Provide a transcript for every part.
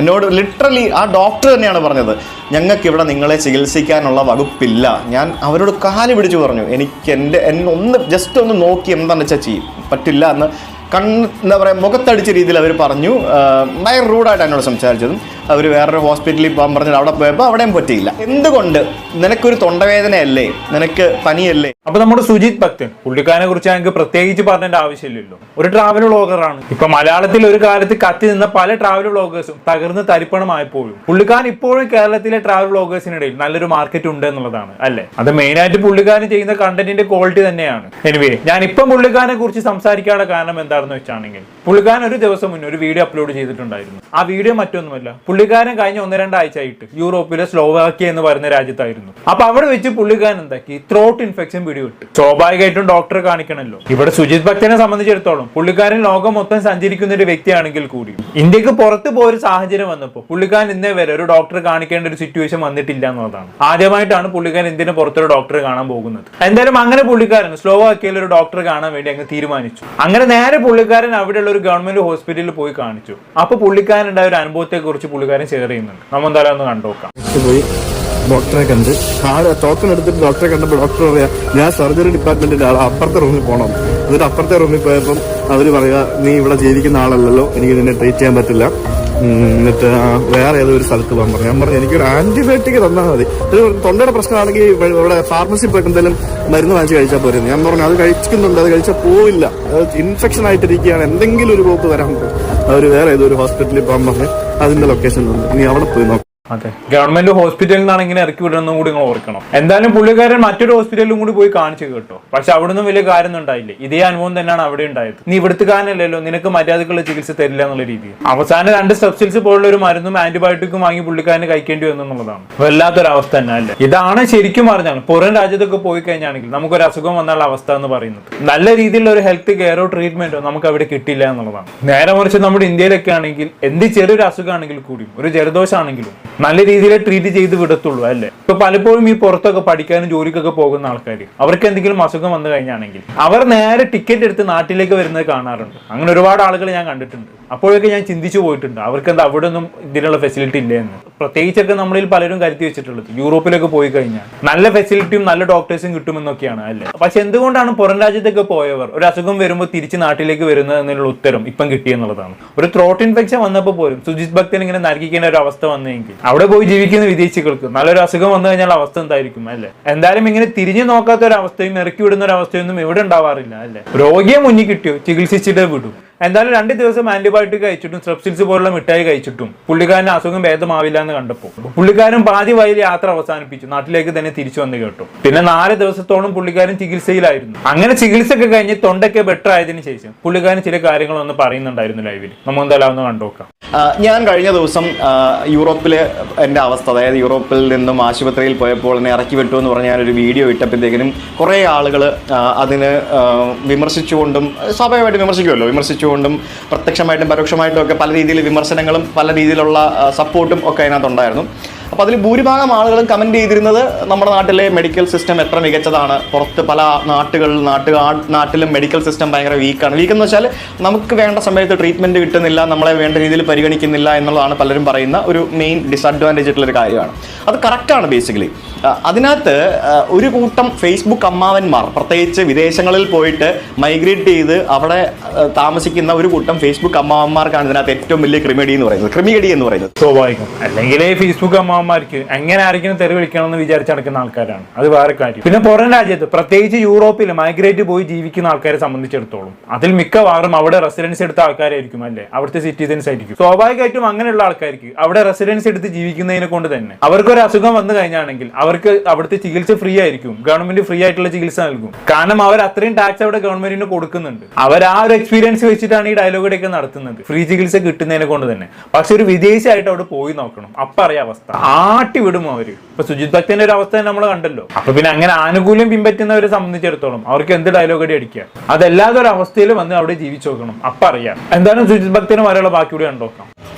എന്നോട് ലിറ്ററലി ആ ഡോക്ടർ തന്നെയാണ് പറഞ്ഞത്, ഞങ്ങൾക്ക് ഇവിടെ നിങ്ങളെ ചികിത്സിക്കാനുള്ള വകുപ്പില്ല. ഞാൻ അവരോട് കാല് പിടിച്ചു പറഞ്ഞു, എനിക്ക് എന്നെ ഒന്ന് ജസ്റ്റ് ഒന്ന് നോക്കി എന്താണെന്ന് വെച്ചാൽ ചെയ്യും, പറ്റില്ല എന്ന് എന്താ പറയുക മുഖത്തടിച്ച രീതിയിൽ അവർ പറഞ്ഞു. ഭയങ്കര റൂഡായിട്ട് എന്നോട് സംസാരിച്ചതും. അവർ വേറൊരു ഹോസ്പിറ്റലിൽ പോകാൻ പറഞ്ഞിട്ട് അവിടെ പോയപ്പോൾ അവിടെയും പറ്റിയില്ല. എന്തുകൊണ്ട്? നിനക്കൊരു തൊണ്ടവേദനയല്ലേ, നിനക്ക് പനിയല്ലേ? അപ്പൊ നമ്മുടെ സുജിത് ഭക്തൻ, പുള്ളിക്കാരനെ കുറിച്ച് ഞങ്ങൾക്ക് പ്രത്യേകിച്ച് പറഞ്ഞതിന്റെ ആവശ്യമില്ലല്ലോ. ഒരു ട്രാവൽ വ്ളോഗറാണ്. ഇപ്പൊ മലയാളത്തിൽ ഒരു കാലത്ത് കത്തി നിന്ന പല ട്രാവൽ വ്ളോഗേഴ്സും തകർന്ന് തരിപ്പണമായപ്പോഴും പുള്ളിക്കാരൻ ഇപ്പോഴും കേരളത്തിലെ ട്രാവൽ വ്ളോഗേഴ്സിനിടയിൽ നല്ലൊരു മാർക്കറ്റ് ഉണ്ട് എന്നുള്ളതാണ് അല്ലെ. അത് മെയിനായിട്ട് പുള്ളിക്കാരൻ ചെയ്യുന്ന കണ്ടന്റിന്റെ ക്വാളിറ്റി തന്നെയാണ്. എനിവേ, ഞാൻ ഇപ്പം പുള്ളിക്കാരനെ കുറിച്ച് സംസാരിക്കാനുള്ള കാരണം എന്താണെന്ന് വെച്ചാണെങ്കിൽ, പുള്ളിക്കാരൻ ഒരു ദിവസം മുന്നേ ഒരു വീഡിയോ അപ്ലോഡ് ചെയ്തിട്ടുണ്ടായിരുന്നു. ആ വീഡിയോ മറ്റൊന്നുമല്ല, പുള്ളിക്കാരൻ കഴിഞ്ഞ 1-2 ആഴ്ചയായിട്ട് യൂറോപ്പിലെ സ്ലോവാക്യ എന്ന് പറയുന്ന രാജ്യത്തായിരുന്നു. അപ്പൊ അവിടെ വെച്ച് പുള്ളിക്കാരൻ എന്താക്കി, ത്രോട്ട് ഇൻഫെക്ഷൻ പിടിവിട്ടു. സ്വാഭാവികമായിട്ടും ഡോക്ടറെ കാണിക്കണമല്ലോ. ഇവിടെ സുജിത് ഭക്തനെ സംബന്ധിച്ചിടത്തോളം പുള്ളിക്കാരൻ ലോകം മൊത്തം സഞ്ചരിക്കുന്ന ഒരു വ്യക്തിയാണെങ്കിൽ കൂടി ഇന്ത്യക്ക് പുറത്ത് പോയൊരു സാഹചര്യം വന്നപ്പോൾ പുള്ളിക്കാരൻ ഇന്നേ വരെ ഒരു ഡോക്ടറെ കാണിക്കേണ്ട ഒരു സിറ്റുവേഷൻ വന്നിട്ടില്ല എന്നുള്ളതാണ്. ആദ്യമായിട്ടാണ് പുള്ളിക്കാരൻ ഇന്ത്യന് പുറത്തൊരു ഡോക്ടറെ കാണാൻ പോകുന്നത്. എന്തായാലും അങ്ങനെ പുള്ളിക്കാരൻ സ്ലോവാക്യയിൽ ഒരു ഡോക്ടറെ കാണാൻ വേണ്ടി അങ്ങ് തീരുമാനിച്ചു. അങ്ങനെ നേരെ പുള്ളിക്കാരൻ അവിടെയുള്ള ഒരു ഗവൺമെന്റ് ഹോസ്പിറ്റലിൽ പോയി കാണിച്ചു. അപ്പൊ പുള്ളിക്കാരൻ ഉണ്ടായ ഒരു അനുഭവത്തെ കുറിച്ച് പുള്ളിക്കാരൻ ഷെയർ ചെയ്യുന്നുണ്ട്. നമ്മൾ എന്തായാലും ഒന്ന് കണ്ടുനോക്കാം. ഡോക്ടറെ കണ്ട് ടോക്കൺ എടുത്തിട്ട് ഡോക്ടറെ കണ്ടപ്പോൾ ഡോക്ടർ പറയാ, ഞാൻ സർജറി ഡിപ്പാർട്ട്മെന്റിന്റെ ആളാണ്, അപ്പുറത്തെ റൂമിൽ പോകണം. എന്നിട്ട് അപ്പുറത്തെ റൂമിൽ പോയപ്പം അവർ പറയുക, നീ ഇവിടെ ജീവിക്കുന്ന ആളല്ലല്ലോ, എനിക്ക് നിന്നെ ട്രീറ്റ് ചെയ്യാൻ പറ്റില്ല, എന്നിട്ട് വേറെ ഏതോ ഒരു സ്ഥലത്ത് പോകാൻ പറഞ്ഞു. ഞാൻ പറഞ്ഞു, എനിക്കൊരു ആന്റിബയോട്ടിക് തന്നാൽ മതി, തൊണ്ടയുടെ പ്രശ്നമാണെങ്കിൽ ഇവിടെ ഫാർമസി പോയിട്ട് എന്തെങ്കിലും മരുന്ന് വാങ്ങിച്ച് കഴിച്ചാൽ പോരുന്നു. ഞാൻ പറഞ്ഞു, അത് കഴിക്കുന്നുണ്ട്, അത് കഴിച്ചാൽ പോവില്ല, ഇൻഫെക്ഷൻ ആയിട്ടിരിക്കുകയാണ്, എന്തെങ്കിലും ഒരു പോക്ക് വരാൻ പറ്റും. അവർ വേറെ ഏതോ ഒരു ഹോസ്പിറ്റലിൽ പോകാൻ പറഞ്ഞു, അതിന്റെ ലൊക്കേഷൻ ഉണ്ട്, നീ അവിടെ പോയി നോക്കാം. അതെ, ഗവൺമെന്റ് ഹോസ്പിറ്റലിൽ നിന്നാണ് ഇങ്ങനെ ഇറക്കി വിടണമെന്നും കൂടി നിങ്ങൾ ഓർക്കണം. എന്തായാലും പുള്ളിക്കാരൻ മറ്റൊരു ഹോസ്പിറ്റലിലും കൂടി പോയി കാണിച്ചു കേട്ടോ. പക്ഷെ അവിടെ നിന്നും വലിയ കാര്യമൊന്നും ഉണ്ടായില്ല. ഇതേ അനുഭവം തന്നെയാണ് അവിടെ ഉണ്ടായത്. നീ ഇവിടുത്തെ കാരണമല്ലല്ലോ, നിനക്ക് മര്യാദക്കുള്ള ചികിത്സ തരില്ല എന്നുള്ള രീതിയിൽ അവസാനം 2 സ്ട്രെപ്സിൽസ് പോലുള്ള ഒരു മരുന്നും ആന്റിബയോട്ടിക്കും വാങ്ങി പുള്ളിക്കാരന് കഴിക്കേണ്ടി വന്നു എന്നുള്ളതാണ് വല്ലാത്തൊരവസ്ഥ തന്നെ അല്ലേ. ഇതാണ് ശരിക്കും പറഞ്ഞാൽ പുറം രാജ്യത്തൊക്കെ പോയി കഴിഞ്ഞാണെങ്കിൽ നമുക്കൊരു അസുഖം വന്നുള്ള അവസ്ഥ എന്ന് പറയുന്നത്. നല്ല രീതിയിലുള്ള ഒരു ഹെൽത്ത് കെയറോ ട്രീറ്റ്മെന്റോ നമുക്ക് അവിടെ കിട്ടില്ല എന്നുള്ളതാണ്. നേരെ മറിച്ച് നമ്മുടെ ഇന്ത്യയിലൊക്കെ ആണെങ്കിൽ എന്ത് ചെറിയൊരു അസുഖമാണെങ്കിൽ കൂടിയും ഒരു ജലദോഷമാണെങ്കിലും നല്ല രീതിയിൽ ട്രീറ്റ് ചെയ്ത് വിടത്തുള്ളൂ അല്ലേ. ഇപ്പൊ പലപ്പോഴും ഈ പുറത്തൊക്കെ പഠിക്കാനും ജോലിക്കൊക്കെ പോകുന്ന ആൾക്കാർ അവർക്ക് എന്തെങ്കിലും അസുഖം വന്നു കഴിഞ്ഞാണെങ്കിൽ അവർ നേരെ ടിക്കറ്റ് എടുത്ത് നാട്ടിലേക്ക് വരുന്നത് കാണാറുണ്ട്. അങ്ങനെ ഒരുപാട് ആളുകൾ ഞാൻ കണ്ടിട്ടുണ്ട്. അപ്പോഴൊക്കെ ഞാൻ ചിന്തിച്ചു പോയിട്ടുണ്ട്, അവർക്ക് എന്താ അവിടെ ഒന്നും ഇതിനുള്ള ഫെസിലിറ്റി ഇല്ല എന്ന്. പ്രത്യേകിച്ചൊക്കെ നമ്മളിൽ പലരും കരുതി വെച്ചിട്ടുള്ളത് യൂറോപ്പിലൊക്കെ പോയി കഴിഞ്ഞാൽ നല്ല ഫെസിലിറ്റിയും നല്ല ഡോക്ടേഴ്സും കിട്ടുമെന്നൊക്കെയാണ് അല്ലേ. പക്ഷെ എന്തുകൊണ്ടാണ് പുറം രാജ്യത്തൊക്കെ പോയവർ ഒരു അസുഖം വരുമ്പോൾ തിരിച്ച് നാട്ടിലേക്ക് വരുന്നത് എന്നുള്ള ഉത്തരം ഇപ്പം കിട്ടിയെന്നുള്ളതാണ്. ഒരു ത്രോട്ട് ഇൻഫെക്ഷൻ വന്നപ്പോൾ പോലും സുജിത് ഭക്തൻ ഇങ്ങനെ നരകിക്കേണ്ട ഒരു അവസ്ഥ വന്നെങ്കിൽ അവിടെ പോയി ജീവിക്കുന്ന വിദേശികൾക്ക് നല്ലൊരു അസുഖം വന്നു കഴിഞ്ഞാൽ അവസ്ഥ എന്തായിരിക്കും അല്ലെ. എന്തായാലും ഇങ്ങനെ തിരിഞ്ഞു നോക്കാത്ത ഒരു അവസ്ഥയും ഇറക്കി വിടുന്ന ഒരു അവസ്ഥയൊന്നും ഇവിടെ ഉണ്ടാവാറില്ല അല്ലെ. രോഗിയെ മുന്നിൽ കിട്ടിയോ ചികിത്സിച്ചിട്ട് വിടും. എന്തായാലും 2 ദിവസം ആന്റിബയോട്ടിക് കഴിച്ചിട്ടും സ്ട്രെപ്സിൽസ് പോലുള്ള മിഠായി കഴിച്ചിട്ടും പുള്ളിക്കാരന് അസുഖം ഭേദമാവില്ല എന്ന് കണ്ടപ്പോൾ പുള്ളിക്കാരൻ പാതി വഴിയിൽ യാത്ര അവസാനിപ്പിച്ചു, നാട്ടിലേക്ക് തന്നെ തിരിച്ചു വന്ന് കേട്ടു. പിന്നെ 4 ദിവസത്തോളം പുള്ളിക്കാരൻ ചികിത്സയിലായിരുന്നു. അങ്ങനെ ചികിത്സയൊക്കെ കഴിഞ്ഞ് തൊണ്ടൊക്കെ ബെറ്റർ ആയതിനു ശേഷം പുള്ളിക്കാരൻ ചില കാര്യങ്ങളൊന്ന് പറയുന്നുണ്ടായിരുന്നു ലൈവിൽ. നമ്മൾ എന്തായാലും ഒന്ന് കണ്ടുനോക്കാം. ഞാൻ കഴിഞ്ഞ ദിവസം യൂറോപ്പിലെ എൻ്റെ അവസ്ഥ, അതായത് യൂറോപ്പിൽ നിന്നും ആശുപത്രിയിൽ പോയപ്പോൾ എന്നെ ഇറക്കി വിട്ടു എന്ന് പറഞ്ഞ് ഞാനൊരു വീഡിയോ ഇട്ടപ്പോഴത്തേക്കിനും കുറേ ആളുകൾ അതിന് വിമർശിച്ചുകൊണ്ടും, സ്വാഭാവികമായിട്ട് വിമർശിച്ചുകൊണ്ടും പ്രത്യക്ഷമായിട്ടും പരോക്ഷമായിട്ടും ഒക്കെ പല രീതിയിൽ വിമർശനങ്ങളും പല രീതിയിലുള്ള സപ്പോർട്ടും ഒക്കെ അതിനകത്തുണ്ടായിരുന്നു. അപ്പോൾ അതിൽ ഭൂരിഭാഗം ആളുകളും കമൻറ്റ് ചെയ്തിരുന്നത് നമ്മുടെ നാട്ടിലെ മെഡിക്കൽ സിസ്റ്റം എത്ര മികച്ചതാണ്, പുറത്ത് പല നാട്ടിലും മെഡിക്കൽ സിസ്റ്റം ഭയങ്കര വീക്കാണ്. വീക്കെന്ന് വെച്ചാൽ നമുക്ക് വേണ്ട സമയത്ത് ട്രീറ്റ്മെൻറ്റ് കിട്ടുന്നില്ല, നമ്മളെ വേണ്ട രീതിയിൽ പരിഗണിക്കുന്നില്ല എന്നുള്ളതാണ് പലരും പറയുന്ന ഒരു മെയിൻ ഡിസഡ്വാൻറ്റേജ് ആയിട്ടുള്ളൊരു കാര്യമാണ്. അത് കറക്റ്റാണ് ബേസിക്കലി. അതിനകത്ത് ഒരു കൂട്ടം ഫേസ്ബുക്ക് അമ്മാവന്മാർ, പ്രത്യേകിച്ച് വിദേശങ്ങളിൽ പോയിട്ട് മൈഗ്രേറ്റ് ചെയ്ത് അവിടെ താമസിക്കുന്ന ഒരു കൂട്ടം ഫേസ്ബുക്ക് അമ്മാവന്മാർക്കാണ് ഇതിനകത്ത് ഏറ്റവും വലിയ ക്രിമികടി എന്ന് പറയുന്നത്. സ്വാഭാവികം. അല്ലെങ്കിൽ ഫേസ്ബുക്ക് അമ്മാവന്മാർക്ക് എങ്ങനെ ആരെങ്കിലും തെറി വിളിക്കണം എന്ന് വിചാരിച്ച് നടക്കുന്ന ആൾക്കാരാണ്, അത് വേറെ കാര്യം. പിന്നെ പുറം രാജ്യത്ത് പ്രത്യേകിച്ച് യൂറോപ്പിൽ മൈഗ്രേറ്റ് പോയി ജീവിക്കുന്ന ആൾക്കാരെ സംബന്ധിച്ചിടത്തോളം അതിൽ മിക്കവാറും അവിടെ റെസിഡൻസ് എടുത്ത ആൾക്കാരായിരിക്കും അല്ലെ, അവിടുത്തെ സിറ്റിസൻസ് ആയിരിക്കും. സ്വാഭാവികമായിട്ടും അങ്ങനെയുള്ള ആൾക്കാർക്ക് അവിടെ റെസിഡൻസ് എടുത്ത് ജീവിക്കുന്നതിനെ കൊണ്ട് തന്നെ അവർക്കൊരു അസുഖം വന്നു കഴിഞ്ഞാണെങ്കിൽ അവർക്ക് അവിടുത്തെ ചികിത്സ ഫ്രീ ആയിരിക്കും. ഗവൺമെന്റ് ഫ്രീ ആയിട്ടുള്ള ചികിത്സ നൽകും. കാരണം അവർ അത്രയും ടാക്സ് അവിടെ ഗവൺമെന്റിന് കൊടുക്കുന്നുണ്ട്. അവർ ആ ഒരു എക്സ്പീരിയൻസ് വെച്ചിട്ടാണ് ഈ ഡയലോഗൊക്കെ നടത്തുന്നത്, ഫ്രീ ചികിത്സ കിട്ടുന്നതിനെ കൊണ്ട് തന്നെ. പക്ഷെ ഒരു വിദേശമായിട്ട് അവിടെ പോയി നോക്കണം, അപ്പൊ അറിയാം അവസ്ഥ. ആട്ടി വിടും അവര്. ഇപ്പൊ സുജിത് ഭക്തന്റെ ഒരു അവസ്ഥ നമ്മൾ കണ്ടല്ലോ. അപ്പൊ പിന്നെ അങ്ങനെ ആനുകൂല്യം പിൻപറ്റുന്നവരെ സംബന്ധിച്ചിടത്തോളം അവർക്ക് എന്ത് ഡയലോഗ് അടി അടിക്കുക, അതല്ലാതെ ഒരു അവസ്ഥയിൽ വന്ന് അവിടെ ജീവിച്ചു നോക്കണം, അപ്പൊ അറിയാം. എന്തായാലും സുജിത് ഭക്തന് വരെയുള്ള ബാക്കി കൂടി കണ്ടോക്കാം.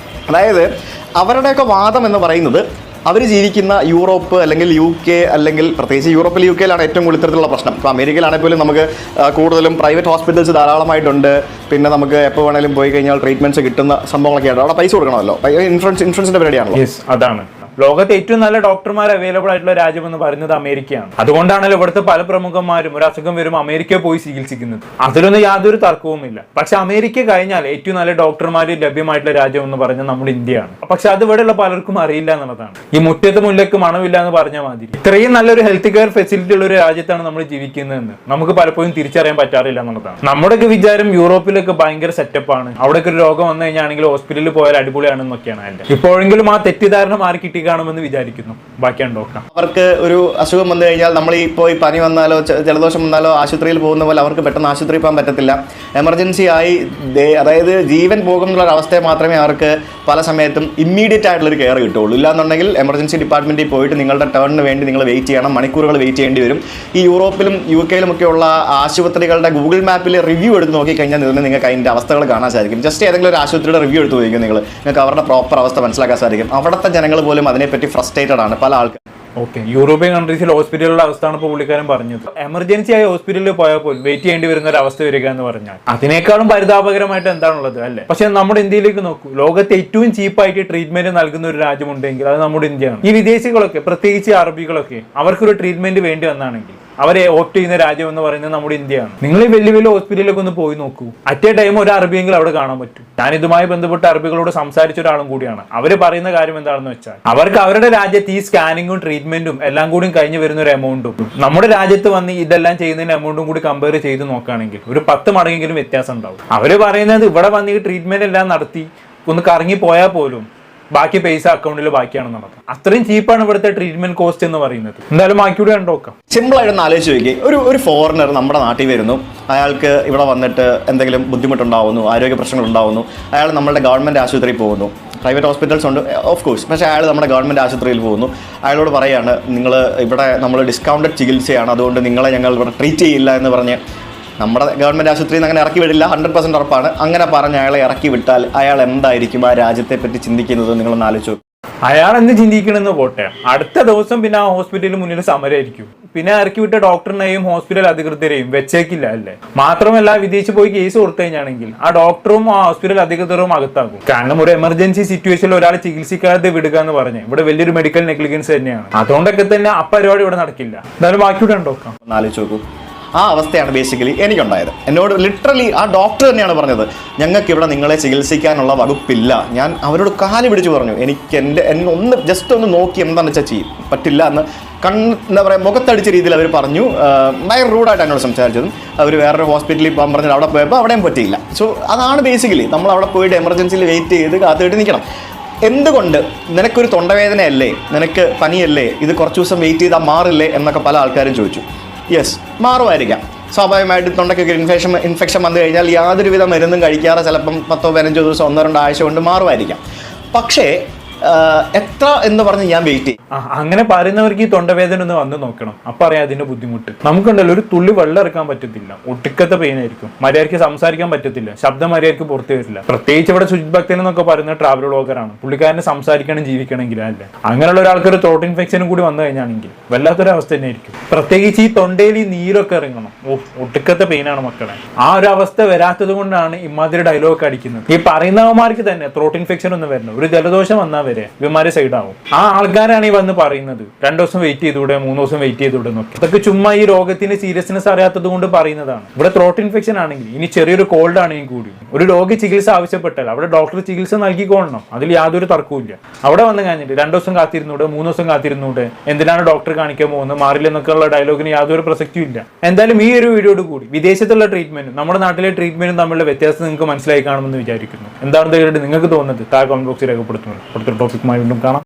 അതായത് അവരുടെയൊക്കെ വാദം എന്ന് പറയുന്നത് അവർ ജീവിക്കുന്ന യൂറോപ്പ് അല്ലെങ്കിൽ UK അല്ലെങ്കിൽ പ്രത്യേകിച്ച് യൂറോപ്പിൽ UK-ലാണ് ഏറ്റവും കൂടുതൽ ഇത്തരത്തിലുള്ള പ്രശ്നം. ഇപ്പോൾ അമേരിക്കയിലാണെങ്കിൽ പോലും നമുക്ക് കൂടുതലും പ്രൈവറ്റ് ഹോസ്പിറ്റൽസ് ധാരാളമായിട്ടുണ്ട്. പിന്നെ നമുക്ക് എപ്പോൾ വേണമെങ്കിലും പോയി കഴിഞ്ഞാൽ ട്രീറ്റ്മെന്റ്സ് കിട്ടുന്ന സംഭവങ്ങളൊക്കെ ആണ്. അവിടെ പൈസ കൊടുക്കണമല്ലോ, ഇൻഷുറൻസിന്റെ പരിപാടിയാണല്ലോ. അതാണ് ലോകത്തെ ഏറ്റവും നല്ല ഡോക്ടർമാർ അവൈലബിൾ ആയിട്ടുള്ള രാജ്യം എന്ന് പറയുന്നത് അമേരിക്കയാണ്. അതുകൊണ്ടാണല്ലോ ഇവിടുത്തെ പല പ്രമുഖന്മാരും ഒരു അസുഖം വരുമ്പോൾ അമേരിക്ക പോയി ചികിത്സിക്കുന്നത്. അതിലൊന്നും യാതൊരു തർക്കവുമില്ല. പക്ഷെ അമേരിക്ക കഴിഞ്ഞാൽ ഏറ്റവും നല്ല ഡോക്ടർമാർ ലഭ്യമായിട്ടുള്ള രാജ്യം എന്ന് പറഞ്ഞാൽ നമ്മുടെ ഇന്ത്യയാണ്. പക്ഷെ അത് ഇവിടെയുള്ള പലർക്കും അറിയില്ല എന്നുള്ളതാണ്. ഈ മുറ്റത്ത് മുല്ലക്ക് മണമില്ല എന്ന് പറഞ്ഞ മാതിരി ഇത്രയും നല്ലൊരു ഹെൽത്ത് കെയർ ഫെസിലിറ്റി ഉള്ള ഒരു രാജ്യത്താണ് നമ്മൾ ജീവിക്കുന്നതെന്ന് നമുക്ക് പലപ്പോഴും തിരിച്ചറിയാൻ പറ്റാറില്ല എന്നുള്ളതാണ്. നമ്മുടെയൊക്കെ വിചാരം യൂറോപ്പിലൊക്കെ ഭയങ്കര സെറ്റപ്പാണ്, അവിടെയൊക്കെ ഒരു രോഗം വന്നു കഴിഞ്ഞാണെങ്കിൽ ഹോസ്പിറ്റലിൽ പോയാൽ അടിപൊളിയാണെന്നൊക്കെയാണ് അല്ല. ഇപ്പോഴെങ്കിലും ആ തെറ്റിദ്ധാരണ മാറി കിട്ടി കാണുമെന്ന് വിചാരിക്കുന്നു. ബാക്കിയാണ് നോക്കാം. അവർക്ക് ഒരു അസുഖം വന്നു കഴിഞ്ഞാൽ നമ്മൾ ഇപ്പോൾ ഈ പനി വന്നാലോ ജലദോഷം വന്നാലോ ആശുപത്രിയിൽ പോകുന്ന പോലെ അവർക്ക് പെട്ടെന്ന് ആശുപത്രിയിൽ പോകാൻ പറ്റത്തില്ല. എമർജൻസി ആയി അതായത് ജീവൻ പോകുന്നുള്ള അവസ്ഥയെ മാത്രമേ അവർക്ക് പല സമയത്തും ഇമ്മീഡിയറ്റ് ആയിട്ടുള്ളൊരു കെയർ കിട്ടുള്ളൂ. ഇല്ലാന്നുണ്ടെങ്കിൽ എമർജൻസി ഡിപ്പാർട്ട്മെന്റിൽ പോയിട്ട് നിങ്ങളുടെ ടേണിന് വേണ്ടി നിങ്ങൾ വെയിറ്റ് ചെയ്യണം, മണിക്കൂറുകൾ വെയിറ്റ് ചെയ്യേണ്ടി വരും. ഈ യൂറോപ്പിലും UK-യിലും ഒക്കെയുള്ള ആശുപത്രികളുടെ ഗൂഗിൾ മാപ്പിൽ റിവ്യൂ എടുത്ത് നോക്കിക്കഴിഞ്ഞാൽ നിങ്ങൾക്ക് അതിൻ്റെ അവസ്ഥകൾ കാണാൻ സാധിക്കും. ജസ്റ്റ് ഏതെങ്കിലും ഒരു ആശുപത്രിയുടെ റിവ്യൂ എടുത്ത് നോക്കിക്കും നിങ്ങൾക്ക് അവരുടെ പ്രോപ്പർ അവസ്ഥ മനസ്സിലാക്കാൻ സാധിക്കും. അവിടുത്തെ ജനങ്ങൾ പോലും അതിനെപ്പറ്റി ഫ്രസ്ട്രേറ്റഡ് ആണ് പല ആൾക്കാർ. ഓക്കെ, യൂറോപ്യൻ കൺട്രീസിൽ ഹോസ്പിറ്റലുകളുടെ അവസ്ഥയാണ് ഇപ്പോൾ പുള്ളിക്കാരൻ പറഞ്ഞത്. എമർജൻസി ആയി ഹോസ്പിറ്റലിൽ പോയപ്പോൾ വെയിറ്റ് ചെയ്യേണ്ടി വരുന്ന ഒരു അവസ്ഥ വരിക എന്ന് പറഞ്ഞാൽ അതിനേക്കാളും പരിതാപകരമായിട്ട് എന്താണുള്ളത് അല്ലേ? പക്ഷെ നമ്മുടെ ഇന്ത്യയിലേക്ക് നോക്കൂ, ലോകത്തെ ഏറ്റവും ചീപ്പായിട്ട് ട്രീറ്റ്മെന്റ് നൽകുന്ന ഒരു രാജ്യമുണ്ടെങ്കിൽ അത് നമ്മുടെ ഇന്ത്യയാണ്. ഈ വിദേശികളൊക്കെ പ്രത്യേകിച്ച് അറബികളൊക്കെ അവർക്കൊരു ട്രീറ്റ്മെന്റ് വേണ്ടി വന്നാണെങ്കിൽ അവരെ ഓപ്റ്റ് ചെയ്യുന്ന രാജ്യം എന്ന് പറയുന്നത് നമ്മുടെ ഇന്ത്യയാണ്. നിങ്ങൾ ഈ വലിയ വലിയ ഹോസ്പിറ്റലിലൊക്കെ ഒന്ന് പോയി നോക്കൂ, അറ്റ് എ ടൈം ഒരു അറബിയെങ്കിലും അവിടെ കാണാൻ പറ്റും. ഞാൻ ഇതുമായി ബന്ധപ്പെട്ട് അറബികളോട് സംസാരിച്ച ഒരാളും കൂടിയാണ്. അവര് പറയുന്ന കാര്യം എന്താണെന്ന് വെച്ചാൽ അവർക്ക് അവരുടെ രാജ്യത്ത് ഈ സ്കാനിങ്ങും ട്രീറ്റ്മെന്റും എല്ലാം കൂടി കഴിഞ്ഞ് വരുന്ന ഒരു എമൗണ്ടും നമ്മുടെ രാജ്യത്ത് വന്ന് ഇതെല്ലാം ചെയ്യുന്നതിന്റെ എമൗണ്ടും കൂടി കമ്പയർ ചെയ്ത് നോക്കുകയാണെങ്കിൽ ഒരു 10 മടങ്ങെങ്കിലും വ്യത്യാസം ഉണ്ടാവും. അവര് പറയുന്നത് ഇവിടെ വന്ന് ഈ ട്രീറ്റ്മെന്റ് എല്ലാം നടത്തി ഒന്ന് കറങ്ങി പോയാൽ പോലും ബാക്കി പൈസ അക്കൗണ്ടിൽ ബാക്കിയാണെന്നുള്ളത്. അത്രയും ചീപ്പാണ് ഇവിടുത്തെ ട്രീറ്റ്മെന്റ് കോസ്റ്റ് എന്ന് പറയുന്നത്. എന്തായാലും ബാക്കിയൂടെ കണ്ടോക്കാം. സിമ്പിൾ ആയിട്ടൊന്ന് ആലോചിച്ച് നോക്കി, ഒരു ഫോറിനർ നമ്മുടെ നാട്ടിൽ വരുന്നു, അയാൾക്ക് ഇവിടെ വന്നിട്ട് എന്തെങ്കിലും ബുദ്ധിമുട്ടുണ്ടാവുന്നു, ആരോഗ്യ പ്രശ്നങ്ങൾ ഉണ്ടാവുന്നു, അയാൾ നമ്മുടെ ഗവൺമെന്റ് ആശുപത്രിയിൽ പോകുന്നു. പ്രൈവറ്റ് ഹോസ്പിറ്റൽസ് ഉണ്ട് ഓഫ് കോഴ്സ്, പക്ഷേ അയാൾ നമ്മുടെ ഗവൺമെന്റ് ആശുപത്രിയിൽ പോകുന്നു. അയാളോട് പറയാണ് നിങ്ങൾ ഇവിടെ നമ്മൾ ഡിസ്കൗണ്ടഡ് ചികിത്സയാണ്, അതുകൊണ്ട് നിങ്ങളെ ഞങ്ങൾ ഇവിടെ ട്രീറ്റ് ചെയ്യില്ല എന്ന് പറഞ്ഞ് നമ്മുടെ ഗവൺമെന്റ് ആശുപത്രിയിൽ നിന്ന് അങ്ങനെ ഇറക്കി വിടില്ല, 100% ഉറപ്പാണ്. അങ്ങനെ പറഞ്ഞ് അയാളെ ഇറക്കി വിട്ടാൽ അയാൾ എന്തായിരിക്കും ആ രാജ്യത്തെ പറ്റി ചിന്തിക്കുന്നത് നിങ്ങളൊന്ന് ആലോചിച്ചു. അയാൾ എന്ത് ചിന്തിക്കണമെന്ന് പോട്ടെ, അടുത്ത ദിവസം പിന്നെ ആ ഹോസ്പിറ്റലിന് മുന്നിൽ സമരമായിരിക്കും. പിന്നെ ഇറക്കി വിട്ട ഡോക്ടറിനെയും ഹോസ്പിറ്റൽ അധികൃതരെയും വെച്ചേക്കില്ല അല്ലേ? മാത്രമല്ല വിദേശത്ത് പോയി കേസ് കൊടുത്തു കഴിഞ്ഞാണെങ്കിൽ ആ ഡോക്ടറും ആ ഹോസ്പിറ്റൽ അധികൃതരും അകത്താകും. കാരണം ഒരു എമർജൻസി സിറ്റുവേഷനിൽ ഒരാളെ ചികിത്സിക്കാതെ വിടുക എന്ന് പറഞ്ഞ് ഇവിടെ വലിയൊരു മെഡിക്കൽ നെഗ്ലിജൻസ് തന്നെയാണ്. അതുകൊണ്ടൊക്കെ തന്നെ ആ പരിപാടി ഇവിടെ നടക്കില്ല. എന്തായാലും ബാക്കിയൂടെ നോക്കാം. ആലോചിച്ച് നോക്കൂ, ആ അവസ്ഥയാണ് ബേസിക്കലി എനിക്കുണ്ടായത്. എന്നോട് ലിറ്ററലി ആ ഡോക്ടർ തന്നെയാണ് പറഞ്ഞത്, ഞങ്ങൾക്ക് ഇവിടെ നിങ്ങളെ ചികിത്സിക്കാനുള്ള വകുപ്പില്ല. ഞാൻ അവരോട് കാല് പിടിച്ച് പറഞ്ഞു, എന്നെ ഒന്ന് ജസ്റ്റ് ഒന്ന് നോക്കി എന്താണെന്ന് വെച്ചാൽ ചെയ്യും, പറ്റില്ല എന്ന് എന്താ പറയുക മുഖത്തടിച്ച രീതിയിൽ അവർ പറഞ്ഞു. ഭയങ്കര റൂഡായിട്ട് എന്നോട് സംസാരിച്ചതും. അവർ വേറൊരു ഹോസ്പിറ്റലിൽ പോകാൻ പറഞ്ഞത് അവിടെ പോയപ്പോൾ അവിടെയും പറ്റിയില്ല. സോ അതാണ് ബേസിക്കലി നമ്മൾ അവിടെ പോയിട്ട് എമർജൻസിയിൽ വെയിറ്റ് ചെയ്ത് കാത്തിട്ട് നിൽക്കണം. എന്തുകൊണ്ട് നിനക്കൊരു തൊണ്ടവേദനയല്ലേ, നിനക്ക് പനിയല്ലേ, ഇത് കുറച്ച് ദിവസം വെയിറ്റ് ചെയ്താൽ മാറില്ലേ എന്നൊക്കെ പല ആൾക്കാരും ചോദിച്ചു. യെസ്, മാറുമായിരിക്കാം. സ്വാഭാവികമായിട്ട് തൊണ്ടയ്ക്കൊക്കെ ഇൻഫെക്ഷൻ വന്നു കഴിഞ്ഞാൽ യാതൊരുവിധ മരുന്നും കഴിക്കാതെ ചിലപ്പം 10-15 ദിവസം 1-2 ആഴ്ച കൊണ്ട് മാറുമായിരിക്കാം. പക്ഷേ എത്ര എന്ന് പറഞ്ഞ് ഞാൻ വെയിറ്റ് ചെയ്യും. അങ്ങനെ പറയുന്നവർക്ക് ഈ തൊണ്ടവേദന ഒന്ന് വന്ന് നോക്കണം, അപ്പൊ അറിയാം അതിന്റെ ബുദ്ധിമുട്ട്. നമുക്കുണ്ടല്ലോ ഒരു തുള്ളി വെള്ളം ഇറക്കാൻ പറ്റത്തില്ല, ഒട്ടിക്കത്തെ പെയിൻ ആയിരിക്കും, മര്യാദയ്ക്ക് സംസാരിക്കാൻ പറ്റത്തില്ല, ശബ്ദം മര്യാദയ്ക്ക് പുറത്തു വരില്ല. പ്രത്യേകിച്ച് ഇവിടെ സുജിത് ഭക്തൻ എന്നൊക്കെ പറയുന്ന ട്രാവൽ വ്ളോഗറാണ്, പുള്ളിക്കാരനെ സംസാരിക്കണം ജീവിക്കണമെങ്കിൽ അല്ല. അങ്ങനെയുള്ള ഒരാൾക്ക് ഒരു ത്രോട്ട് ഇൻഫെക്ഷനും കൂടി വന്നു കഴിഞ്ഞാണെങ്കിൽ വല്ലാത്തൊരു അവസ്ഥ തന്നെ ആയിരിക്കും. പ്രത്യേകിച്ച് ഈ തൊണ്ടയിൽ ഈ നീരൊക്കെ ഇറങ്ങണം, ഒട്ടിക്കത്തെ പെയിനാണ് മക്കളെ. ആ ഒരു അവസ്ഥ വരാത്തത് കൊണ്ടാണ് ഇമാതിരി ഡയലോഗ് അടിക്കുന്നത്. ഈ പറയുന്നവന്മാർക്ക് തന്നെ ത്രോട്ട് ഇൻഫെക്ഷൻ ഒന്നും വരണം, ഒരു ജലദോഷം വന്നാൽ വരെ ഇവന്മാരെ സൈഡാവും. ആ ആൾക്കാരാണ് ഈ വന്ന് പറയുന്നത് 2 ദിവസം വെയിറ്റ് ചെയ്തൂടെ, 3 ദിവസം വെയിറ്റ് ചെയ്തൂടെ എന്നൊക്കെ. ഇതൊക്കെ ചുമ്മാ ഈ രോഗത്തിന്റെ സീരിയസ്നെസ് അറിയാത്തത് കൊണ്ട് പറയുന്നതാണ്. ഇവിടെ ത്രോട്ട് ഇൻഫെക്ഷൻ ആണെങ്കിൽ ഇനി ചെറിയൊരു കോൾഡ് ആണെങ്കിൽ കൂടി ഒരു രോഗി ചികിത്സ ആവശ്യപ്പെട്ടാൽ അവിടെ ഡോക്ടർ ചികിത്സ നൽകിക്കൊള്ളണം, അതിൽ യാതൊരു തർക്കവും. അവിടെ വന്ന് കഴിഞ്ഞിട്ട് 2 ദിവസം കാത്തിരുന്നൂടെ, 3 ദിവസം കാത്തിരുന്നൂടെ, എന്തിനാണ് ഡോക്ടർ കാണിക്കാൻ പോകുന്നത്, മാറില്ലെന്നൊക്കെയുള്ള ഡയലോഗിന് യാതൊരു പ്രസക്തിയും ഇല്ല. എന്തായാലും ഈ ഒരു വീഡിയോട് കൂടി വിദേശത്തുള്ള ട്രീറ്റ്മെന്റും നമ്മുടെ നാട്ടിലെ ട്രീറ്റ്മെന്റും തമ്മിലുള്ള വ്യത്യാസം നിങ്ങൾക്ക് മനസ്സിലായി കാണുമെന്ന് വിചാരിക്കുന്നു. എന്താണ് നിങ്ങൾക്ക് തോന്നുന്നത് താഴെ കമന്റ് ബോക്സിൽ രേഖപ്പെടുത്തുന്നത്. അടുത്തൊരു ടോപ്പിക്കുമായി വീണ്ടും കാണാം.